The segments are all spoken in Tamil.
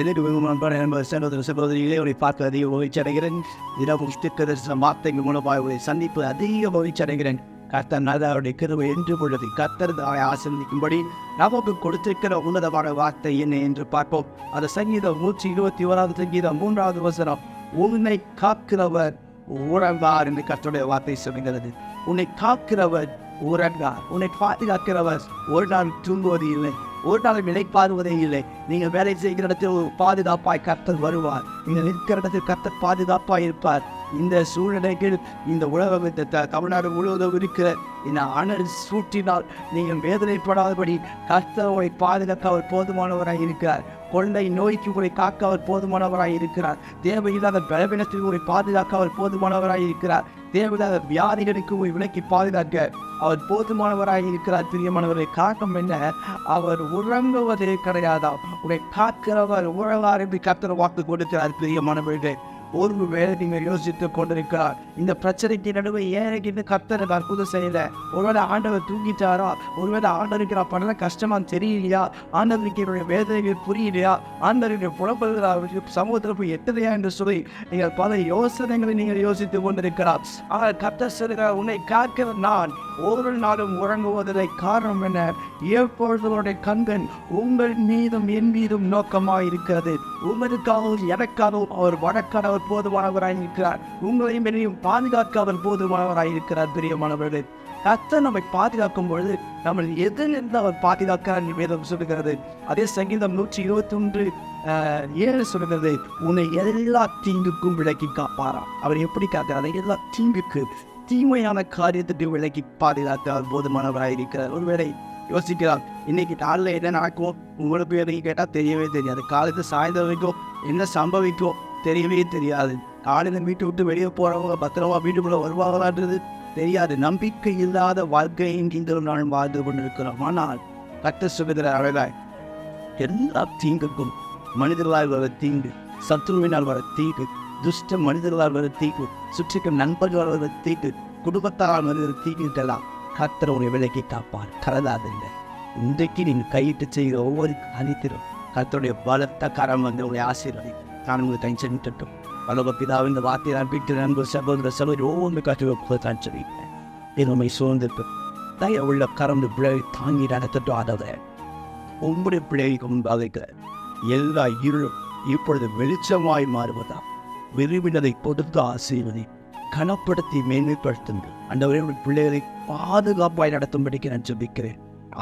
சகோதரிகளே, உங்களை பார்க்க அதிக மகிழ்ச்சி அடைகிறேன். இரவு தீர்க்கதரிசன வார்த்தைகள் மூலமாக உங்களை சந்திப்பு அதிக மகிழ்ச்சி அடைகிறேன். கர்த்தர் அவருடைய கிருபை என்று பொழுது கர்த்தர் ஆசீர்வதிக்கும்படி நமக்கு கொடுத்திருக்கிற உன்னதமான வார்த்தை என்ன என்று பார்ப்போம். அது சங்கீதம் 121 சங்கீதம் 3வது வசனம். உன்னை காக்கிறவர் உறங்கார் என்று கர்த்தருடைய வார்த்தை சொல்கிறது. உன்னை காக்கிறவர் உறங்கார். உன்னை பாதுகாக்கிறவர் ஒரு நாள் தூங்குவது இல்லை, ஒரு நாள் இளைப்பாறுவதே இல்லை. நீங்கள் வேலை செய்கிற இடத்தில் பாதுகாப்பாய் கர்த்தர் வருவார். நீங்கள் இருக்கிற இடத்தில் கர்த்தர் பாதுகாப்பாய் இருப்பார். இந்த சூழ்நிலைகள் இந்த உலகம் தமிழ்நாடு முழுவதும் இருக்கிற இந்த அனல் சூட்டினால் நீங்கள் வேதனைப்படாதபடி கர்த்தர் உங்களை பாதுகாக்க அவர் போதுமானவராக இருக்கிறார். கொள்ளை நோய்க்கு உங்களை காக்க அவர் போதுமானவராக இருக்கிறார். தேவையில்லாத பலவீனத்தில் உங்களை பாதுகாக்க அவர் போதுமானவராக இருக்கிறார். தேவையில்லாத வியாதிகளுக்கு உங்களை விலக்கி பாதுகாக்க அவர் போதுமானவராக இருக்கிறார். பிரியமானவரை காரணம் என்ன? அவர் உறங்குவதே கிடையாதாம். உங்களை காக்கிறவர் உறவார் என்று கர்த்தர் வாக்கு கொடுக்கிறார். பிரியமானவர்களே, ஒரு வேலை நீங்கள் யோசித்துக் கொண்டிருக்கிறார். இந்த பிரச்சனைக்கு நடுவே ஏழைக்கு கர்த்தர் அற்புதம் செய்யல. ஒருவேளை ஆண்டவர் தூங்கிட்டாரா? ஒருவேளை ஆண்டவருக்கு நான் பண்ண கஷ்டமா தெரியலையா? ஆண்டவருக்கு என்னுடைய வேதனைகள் புரியலையா? ஆண்டவருடைய புலப்படுகிற சமூகத்தில் போய் எட்டலையா என்று சொல்லி நீங்கள் பல யோசனைகளை நீங்கள் யோசித்துக் கொண்டிருக்கிறார். ஆனால் கர்த்தர் சொல்கிறார், உன்னை காக்கிற நான் ஒரு நாளும் உறங்குவதில்லை. காரணம் என்ன? எப்பொழுது கண்கள் உங்கள் மீதும் என் மீதும் நோக்கமாக இருக்கிறது. உங்களுக்காகவும் எனக்காகவும் அவர் வடக்கானவர் போதுமானவராக இருக்கிறார். உங்களையும் என்னையும் பாதுகாக்க அவர் போதுமானவராக இருக்கிறார். பிரியமானவர்களே, கர்த்தர் நம்மை பாதுகாக்கும் பொழுது நம்ம எதிலிருந்து அவர் பாதுகாக்கிறார் வேதம் சொல்லுகிறது. அதே சங்கீதம் 121:7 சொல்லுகிறது, உன்னை எல்லா தீங்குக்கும் விலக்கி காப்பாரா. அவர் எப்படி காக்கிறார்? எல்லா தீங்குக்கு, தீமையான காரியத்துக்கு விலக்கி பாதுகாக்க போதுமானவராக இருக்கிறார். ஒருவேளை யோசிக்கிறார், இன்னைக்கு நாளில் என்ன நடக்கும் உங்களுக்கு எதையும் கேட்டால் தெரியவே தெரியாது. காலத்து சாயந்தரம் வரைக்கும் என்ன சம்பவிக்கும் தெரியவே தெரியாது. காலையில் வீட்டை விட்டு வெளியே போகிறவங்க பத்திரமா வீட்டுக்குள்ளே வருவாங்களான்றது தெரியாது. நம்பிக்கை இல்லாத வாழ்க்கையின் இந்த ஒரு நாள் வாழ்ந்து கொண்டிருக்கிறோம். ஆனால் கர்த்தர் சொல்லுகிற அழகாய் எல்லா தீங்குக்கும், மனிதர்களால் வர தீங்கு, சத்துருவினால் வர தீங்கு, துஷ்ட மனிதர்களால் வர தீங்கு, சுற்றிக்கும் நண்பர்களால் வர தீங்கு, குடும்பத்தால் வருகிற தீங்குக்கெல்லாம் கர்த்தர் உங்களை விலக்கி காப்பார். கலதாதில்லை. இன்றைக்கு நீங்கள் கையிட்டு செய்கிற ஒவ்வொரு காரியத்திலும் கர்த்தருடைய பலத்த கரம் வந்து உங்களை ஆசீர்வதிக்கும். நான் உங்களுக்கு டென்ஷன் விட்டுட்டும் பலவ பிதாவின் இந்த வார்த்தையை நான் வீட்டு நண்பர் சகோதர சகோதரி ஒவ்வொன்று கற்றுக்க தான் சொல்லிட்டேன். என்னுமை சூழ்ந்திருக்கு தய உள்ள கரந்து பிழை தாங்கி நடத்தட்டும். ஆதவ உங்களுடைய பிழைக்கு முன்பாக எல்லா இருளும் இப்பொழுது வெளிச்சமாய் மாறுவதா விரும்பினதை கொடுத்து ஆசீர்வதி கனப்படுத்தி மேன்மைப்படுத்துங்கள். அந்தவரை பிள்ளைகளை பாதுகாப்பாய் நடத்தும்படிக்கு நான் ஜெபிக்கிறேன்.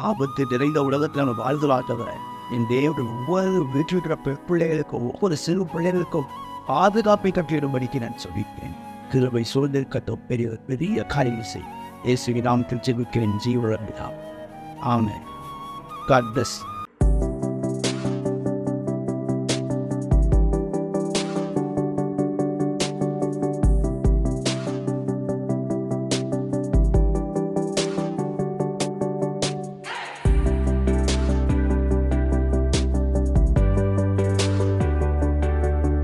ஆபத்து நிறைந்த உலகத்தில் நம்ம வாழ்தலாட்டவரை என் தேவனுடைய ஒவ்வொரு வீட்டில் பிள்ளைகளுக்கும், ஒவ்வொரு சிறு பிள்ளைகளுக்கும் பாதுகாப்பை கட்டிடும்படிக்கு நான் சொல்லிக்கிறேன். கிருபை சூழ்ந்திருக்கட்டும். பெரிய பெரிய காரியங்கள் செய். இயேசுவின் நாமத்தில் ஜெபிக்கிறேன். ஜீவன். ஆமென். God bless.